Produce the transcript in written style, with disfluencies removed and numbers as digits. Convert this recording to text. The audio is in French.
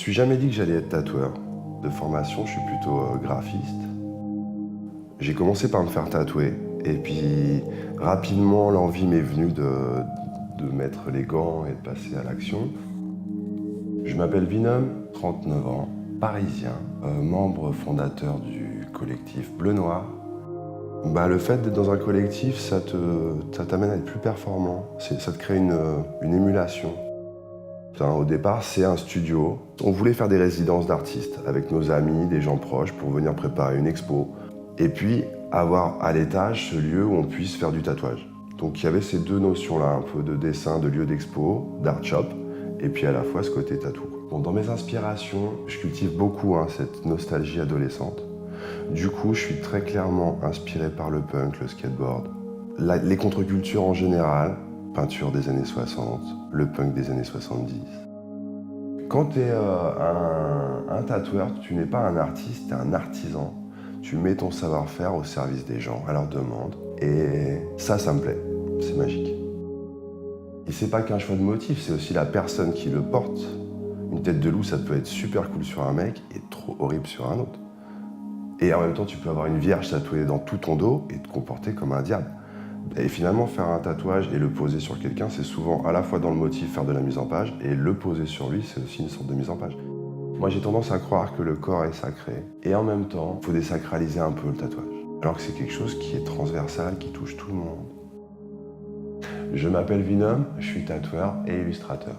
Je me suis jamais dit que j'allais être tatoueur. De formation, je suis plutôt graphiste. J'ai commencé par me faire tatouer. Et puis, rapidement, l'envie m'est venue de mettre les gants et de passer à l'action. Je m'appelle Vinum, 39 ans, parisien, membre fondateur du collectif Bleu Noir. Le fait d'être dans un collectif, ça t'amène à être plus performant. Ça te crée une émulation. Au départ, c'est un studio. On voulait faire des résidences d'artistes avec nos amis, des gens proches pour venir préparer une expo. Et puis, avoir à l'étage ce lieu où on puisse faire du tatouage. Donc il y avait ces deux notions-là, un peu de dessin, de lieu d'expo, d'art shop, et puis à la fois ce côté tatou. Bon, dans mes inspirations, je cultive beaucoup cette nostalgie adolescente. Du coup, je suis très clairement inspiré par le punk, le skateboard, les contre-cultures en général, peinture des années 60, le punk des années 70. Quand tu es un tatoueur, tu n'es pas un artiste, tu es un artisan. Tu mets ton savoir-faire au service des gens, à leur demande. Et ça me plaît. C'est magique. Et c'est pas qu'un choix de motif, c'est aussi la personne qui le porte. Une tête de loup, ça peut être super cool sur un mec et trop horrible sur un autre. Et en même temps, tu peux avoir une vierge tatouée dans tout ton dos et te comporter comme un diable. Et finalement, faire un tatouage et le poser sur quelqu'un, c'est souvent à la fois dans le motif faire de la mise en page, et le poser sur lui, c'est aussi une sorte de mise en page. Moi, j'ai tendance à croire que le corps est sacré, et en même temps, il faut désacraliser un peu le tatouage. Alors que c'est quelque chose qui est transversal, qui touche tout le monde. Je m'appelle Vinum, je suis tatoueur et illustrateur.